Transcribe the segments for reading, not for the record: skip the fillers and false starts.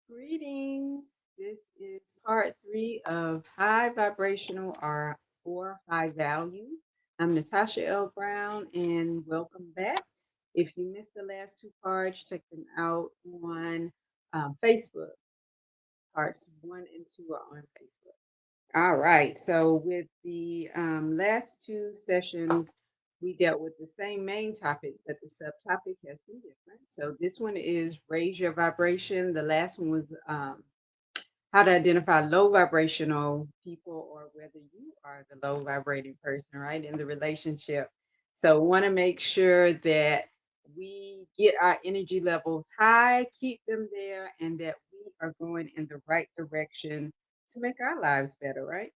Greetings. This is part three of high vibrational or high value. I'm Natasha L. Brown, and welcome back. If you missed the last two parts, check them out on Facebook. Parts one and two are on Facebook. All right. So, with the last two sessions, we dealt with the same main topic, but the subtopic has been different. So, this one is raise your vibration. The last one was how to identify low vibrational people or whether you are the low vibrating person, right, in the relationship. So, want to make sure that we get our energy levels high, keep them there, and that we are going in the right direction to make our lives better, right?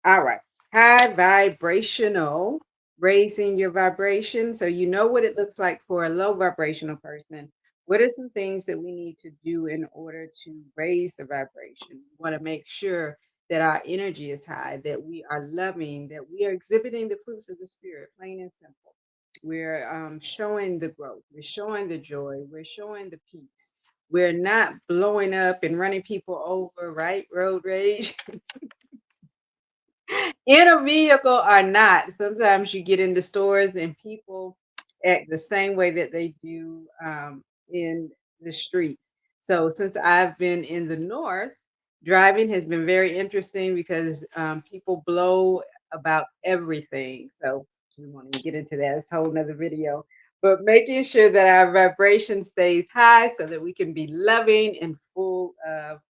All right. High vibrational, raising your vibration. So you know what it looks like for a low vibrational person. What are some things that we need to do in order to raise the vibration? We want to make sure that our energy is high, that we are loving, that we are exhibiting the fruits of the spirit, plain and simple. We're showing the growth, we're showing the joy, we're showing the peace. We're not blowing up and running people over, right? Road rage. In a vehicle or not. Sometimes you get into stores and people act the same way that they do in the streets. So since I've been in the north, driving has been very interesting because people blow about everything. So we won't even get into that. It's a whole nother video. But making sure that our vibration stays high so that we can be loving and full of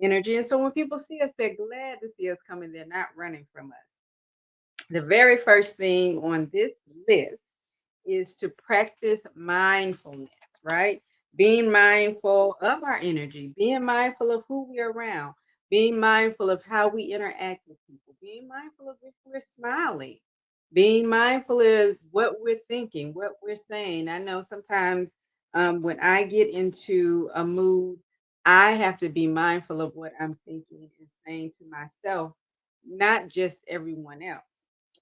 energy. And so when people see us, they're glad to see us coming. They're not running from us. The very first thing on this list is to practice mindfulness, right? Being mindful of our energy, being mindful of who we're around, being mindful of how we interact with people, being mindful of if we're smiling, being mindful of what we're thinking, what we're saying. I know sometimes when I get into a mood, I have to be mindful of what I'm thinking and saying to myself, not just everyone else.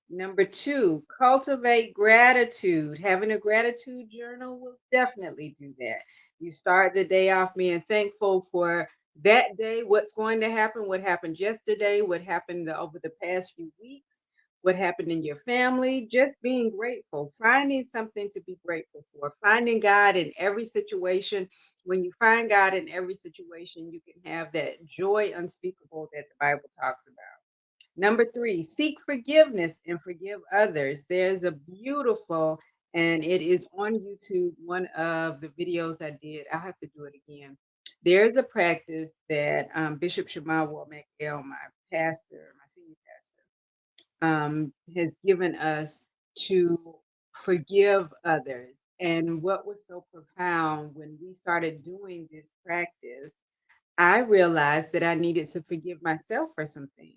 Number two, cultivate gratitude. Having a gratitude journal will definitely do that. You start the day off being thankful for that day, what's going to happen, what happened yesterday, what happened over the past few weeks, what happened in your family, just being grateful, finding something to be grateful for, finding God in every situation. When you find God in every situation, you can have that joy unspeakable that the Bible talks about. Number three, seek forgiveness and forgive others. There's a beautiful, and it is on YouTube, one of the videos I did. I'll have to do it again. There's a practice that Bishop Shema Womack my pastor, my senior pastor, has given us to forgive others. And what was so profound when we started doing this practice, I realized that I needed to forgive myself for some things.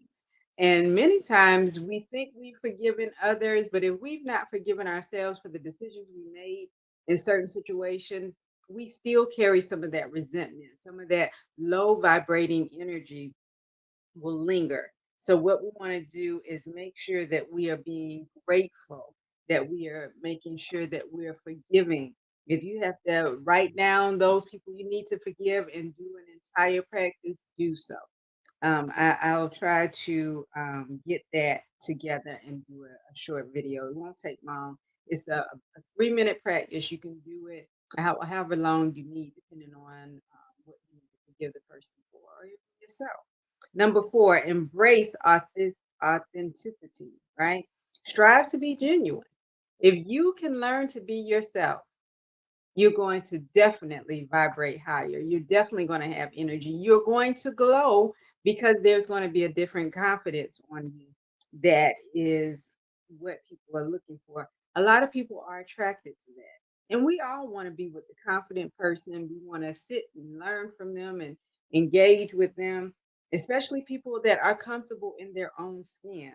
And many times we think we've forgiven others, but if we've not forgiven ourselves for the decisions we made in certain situations, we still carry some of that resentment, some of that low vibrating energy will linger. So, what we want to do is make sure that we are being grateful, that we are making sure that we are forgiving. If you have to write down those people you need to forgive and do an entire practice, do so. I'll try to get that together and do a short video. It won't take long. It's a 3 minute practice. You can do it however long you need, depending on what you need to forgive the person for or even yourself. Number four, embrace authenticity, right? Strive to be genuine. If you can learn to be yourself, you're going to definitely vibrate higher. You're definitely going to have energy. You're going to glow because there's going to be a different confidence on you that is what people are looking for. A lot of people are attracted to that. And we all want to be with the confident person. We want to sit and learn from them and engage with them, especially people that are comfortable in their own skin.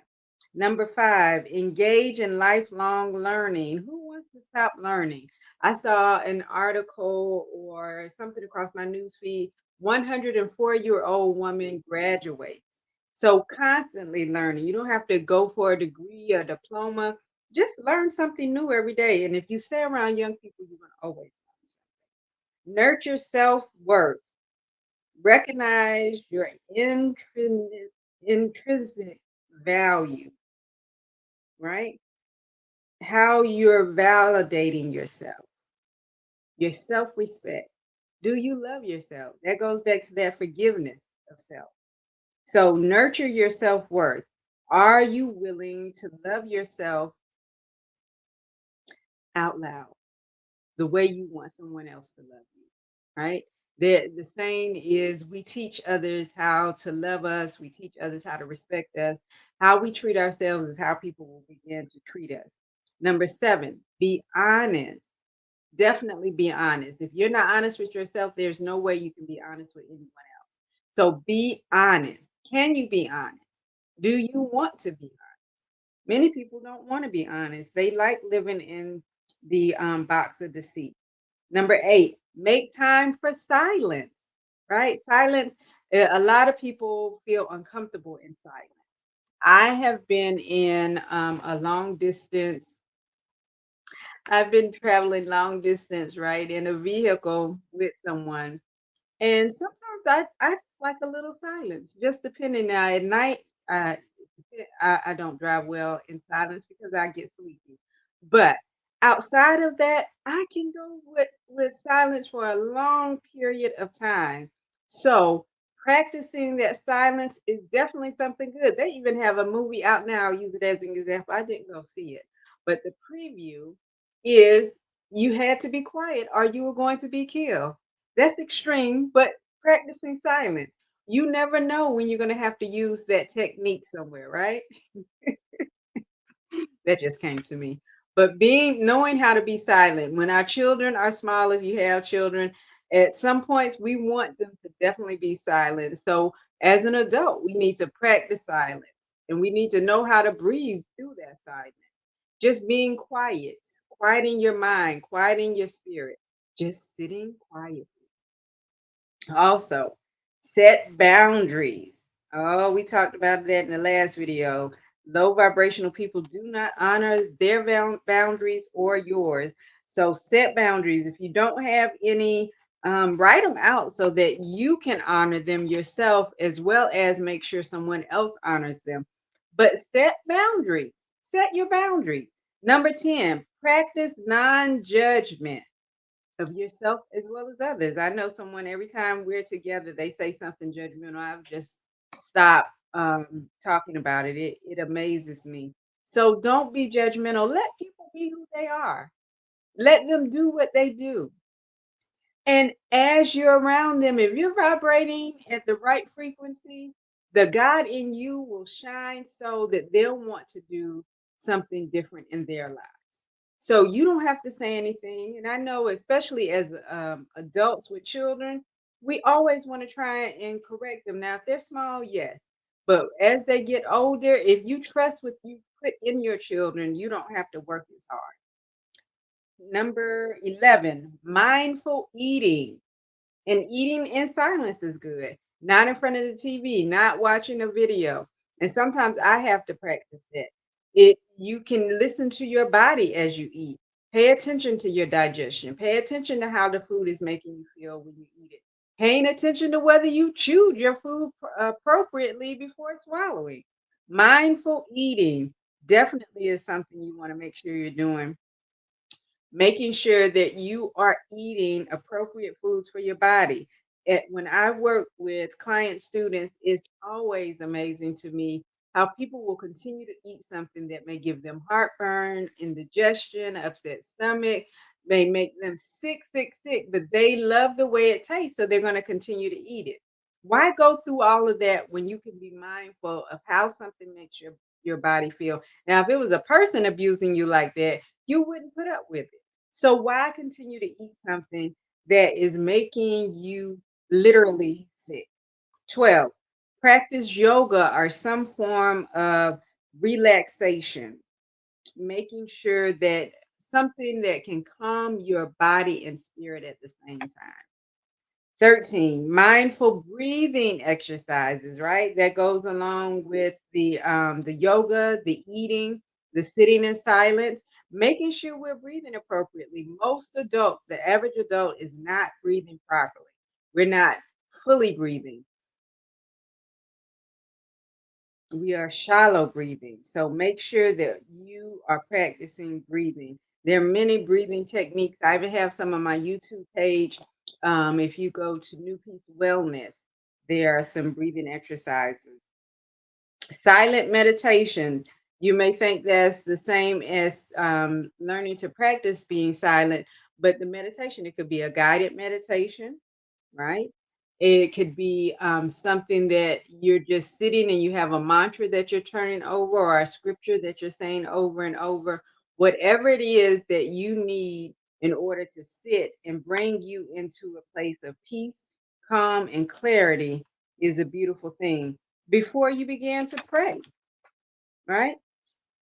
Number five, engage in lifelong learning. Who wants to stop learning? I saw an article or something across my news feed. 104-year-old woman graduates. So constantly learning. You don't have to go for a degree or diploma. Just learn something new every day. And if you stay around young people, you're going to always learn something. Nurture self worth. Recognize your intrinsic value, right? How you're validating yourself, your self respect. Do you love yourself? That goes back to that forgiveness of self. So, nurture your self worth. Are you willing to love yourself out loud the way you want someone else to love you? Right? The saying is we teach others how to love us, we teach others how to respect us. How we treat ourselves is how people will begin to treat us. Number seven, be honest. Definitely be honest. If you're not honest with yourself, there's no way you can be honest with anyone else. So be honest. Can you be honest? Do you want to be honest? Many people don't want to be honest. They like living in the box of deceit. Number eight, make time for silence, right? Silence, a lot of people feel uncomfortable in silence. I have been in a long distance, I've been traveling long distance, right, in a vehicle with someone. And sometimes I just like a little silence, just depending. Now at night, uh, I don't drive well in silence because I get sleepy. But outside of that, I can go with silence for a long period of time. So practicing that silence is definitely something good. They even have a movie out now. I'll use it as an example. I didn't go see it, but the preview is you had to be quiet or you were going to be killed. That's extreme, but practicing silence. You never know when you're going to have to use that technique somewhere, right? That just came to me. But being knowing how to be silent when our children are small, if you have children, at some points we want them to definitely be silent. So as an adult, we need to practice silence and we need to know how to breathe through that silence. Just being quiet, quieting your mind, quieting your spirit, just sitting quietly. Also, set boundaries. Oh, we talked about that in the last video. Low vibrational people do not honor their boundaries or yours. So set boundaries. If you don't have any, write them out so that you can honor them yourself as well as make sure someone else honors them. But set boundaries. Set your boundaries. Number 10, practice non judgment of yourself as well as others. I know someone every time we're together, they say something judgmental. I've just stopped talking about it. It amazes me. So don't be judgmental. Let people be who they are. Let them do what they do. And as you're around them, if you're vibrating at the right frequency, the God in you will shine so that they'll want to do something different in their lives. So you don't have to say anything. And I know, especially as adults with children, we always want to try and correct them. Now, if they're small, yes. But as they get older, if you trust what you put in your children, you don't have to work as hard. Number 11, mindful eating. And eating in silence is good. Not in front of the TV, not watching a video. And sometimes I have to practice that. It you can listen to your body as you eat. Pay attention to your digestion. Pay attention to how the food is making you feel when you eat it. Paying attention to whether you chewed your food appropriately before swallowing. Mindful eating definitely is something you want to make sure you're doing, making sure that you are eating appropriate foods for your body. When I work with client students, it's always amazing to me how people will continue to eat something that may give them heartburn, indigestion, upset stomach, may make them sick, sick, sick, but they love the way it tastes, so they're going to continue to eat it. Why go through all of that when you can be mindful of how something makes your body feel? Now, if it was a person abusing you like that, you wouldn't put up with it. So why continue to eat something that is making you literally sick? 12, practice yoga or some form of relaxation, making sure that something that can calm your body and spirit at the same time. 13, mindful breathing exercises, right? That goes along with the yoga, the eating, the sitting in silence, making sure we're breathing appropriately. Most adults, the average adult is not breathing properly. We're not fully breathing. We are shallow breathing. So make sure that you are practicing breathing. There are many breathing techniques. I even have some on my YouTube page. If you go to New Peace Wellness, there are some breathing exercises. Silent meditations. You may think that's the same as learning to practice being silent, but the meditation, it could be a guided meditation, right? It could be something that you're just sitting and you have a mantra that you're turning over or a scripture that you're saying over and over. Whatever it is that you need in order to sit and bring you into a place of peace, calm, and clarity is a beautiful thing. Before you begin to pray, right?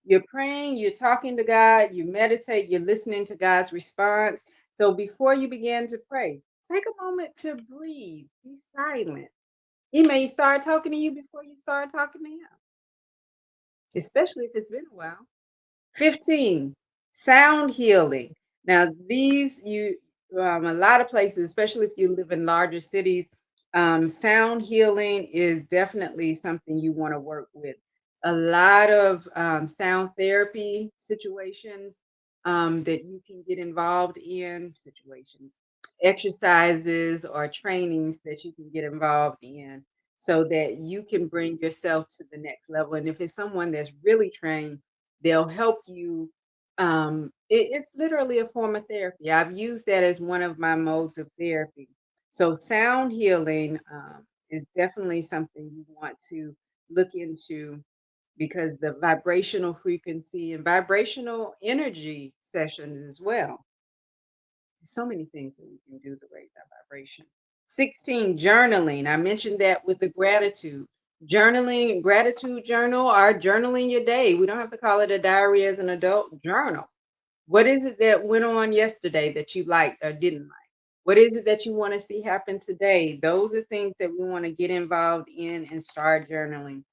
You're praying, you're talking to God, you meditate, you're listening to God's response. So before you begin to pray, take a moment to breathe, be silent. He may start talking to you before you start talking to him, especially if it's been a while. 15, sound healing. Now, these a lot of places, especially if you live in larger cities, sound healing is definitely something you want to work with. A lot of sound therapy situations that you can get involved in, situations, exercises or trainings that you can get involved in so that you can bring yourself to the next level. And if it's someone that's really trained, they'll help you. It's literally a form of therapy. I've used that as one of my modes of therapy. So sound healing is definitely something you want to look into because the vibrational frequency and vibrational energy sessions as well. So many things that we can do to raise our vibration. 16, journaling. I mentioned that with the gratitude. Journaling, gratitude journal, or journaling your day. We don't have to call it a diary as an adult. Journal. What is it that went on yesterday that you liked or didn't like? What is it that you want to see happen today? Those are things that we want to get involved in and start journaling.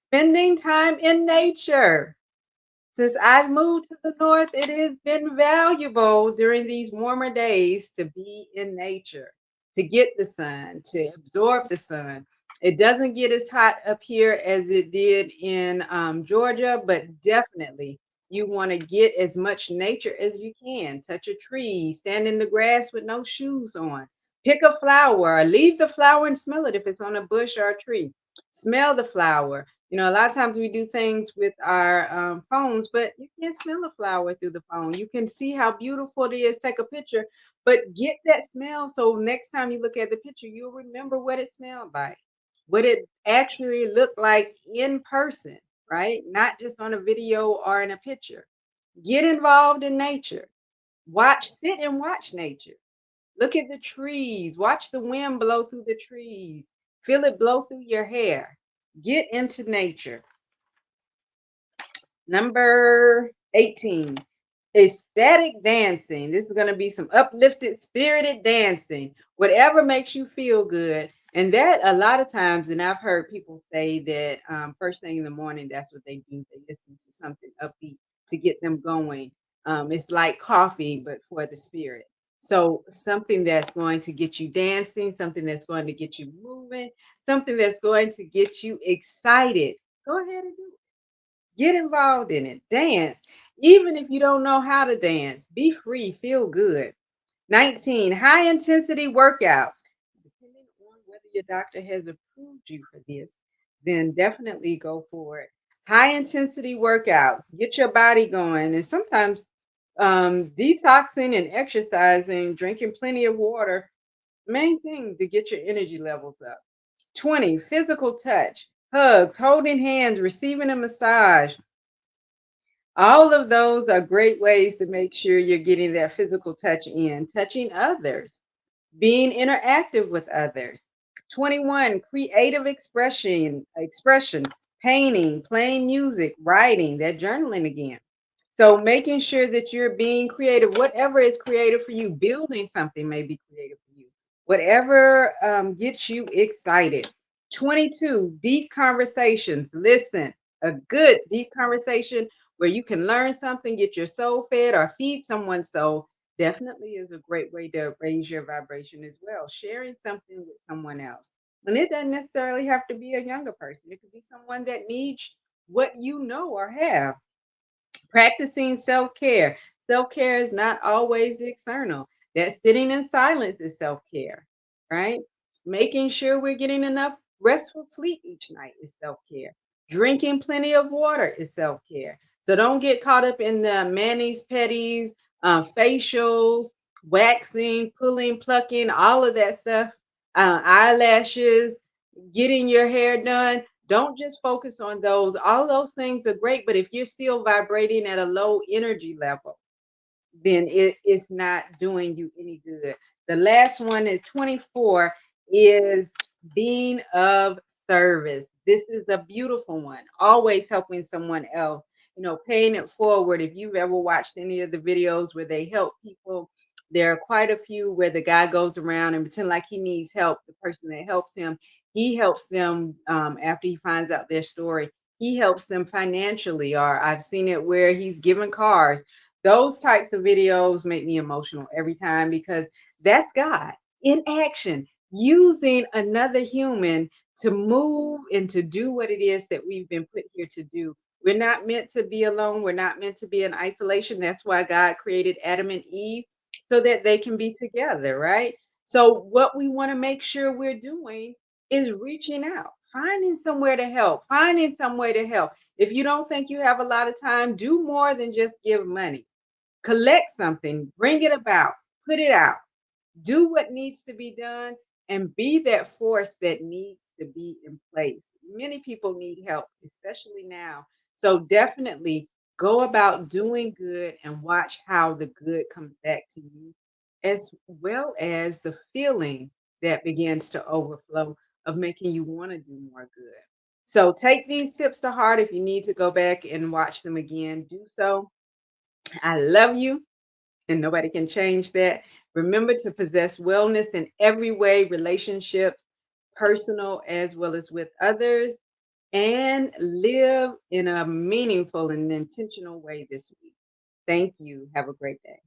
Spending time in nature. Since I've moved to the north, it has been valuable during these warmer days to be in nature, to get the sun, to absorb the sun. It doesn't get as hot up here as it did in Georgia, but definitely you want to get as much nature as you can. Touch a tree, stand in the grass with no shoes on, pick a flower, or leave the flower and smell it if it's on a bush or a tree. Smell the flower. A lot of times we do things with our phones, but you can't smell a flower through the phone. You can see how beautiful it is, take a picture, but get that smell so next time you look at the picture, you'll remember what it smelled like, what it actually looked like in person, right? Not just on a video or in a picture. Get involved in nature. Sit and watch nature. Look at the trees. Watch the wind blow through the trees. Feel it blow through your hair. Get into nature. Number 18, ecstatic dancing. This is going to be some uplifted, spirited dancing, whatever makes you feel good. And that a lot of times, and I've heard people say that first thing in the morning, that's what they do. They listen to something upbeat to get them going. It's like coffee, but for the spirit. So something that's going to get you dancing, something that's going to get you moving, something that's going to get you excited. Go ahead and do it. Get involved in it. Dance. Even if you don't know how to dance, be free, feel good. 19, high intensity workouts. Depending on whether your doctor has approved you for this, then definitely go for it. High intensity workouts. Get your body going. And sometimes detoxing and exercising, drinking plenty of water, main thing to get your energy levels up. 20, physical touch. Hugs, holding hands, receiving a massage, all of those are great ways to make sure you're getting that physical touch in, touching others, being interactive with others. 21, creative expression, painting, playing music, writing, that journaling again. So making sure that you're being creative, whatever is creative for you, building something may be creative for you. Whatever gets you excited. 22, deep conversations. Listen, a good deep conversation where you can learn something, get your soul fed, or feed someone's soul. definitely is a great way to raise your vibration as well. Sharing something with someone else. And it doesn't necessarily have to be a younger person, it could be someone that needs what you know or have. Practicing self care. Self care is not always external. That sitting in silence is self care, right? Making sure we're getting enough restful sleep each night is self care. Drinking plenty of water is self care. So don't get caught up in the manis, petties, facials, waxing, pulling, plucking, all of that stuff, eyelashes, getting your hair done. Don't just focus on those. All those things are great, but if you're still vibrating at a low energy level, then it's not doing you any good. The last one is 24 is being of service. This is a beautiful one. Always helping someone else, paying it forward. If you've ever watched any of the videos where they help people, there are quite a few where the guy goes around and pretend like he needs help. The person that helps him, he helps them after he finds out their story. He helps them financially, or I've seen it where he's given cars. Those types of videos make me emotional every time because that's God in action, using another human to move and to do what it is that we've been put here to do. We're not meant to be alone. We're not meant to be in isolation. That's why God created Adam and Eve so that they can be together, right? So, what we want to make sure we're doing is reaching out, finding somewhere to help, finding some way to help. If you don't think you have a lot of time, do more than just give money. Collect something, bring it about, put it out, do what needs to be done, and be that force that needs to be in place. Many people need help, especially now. So definitely go about doing good and watch how the good comes back to you, as well as the feeling that begins to overflow of making you want to do more good. So take these tips to heart. If you need to go back and watch them again, do so. I love you and nobody can change that. Remember to possess wellness in every way, relationships, personal as well as with others, and live in a meaningful and intentional way this week. Thank you. Have a great day.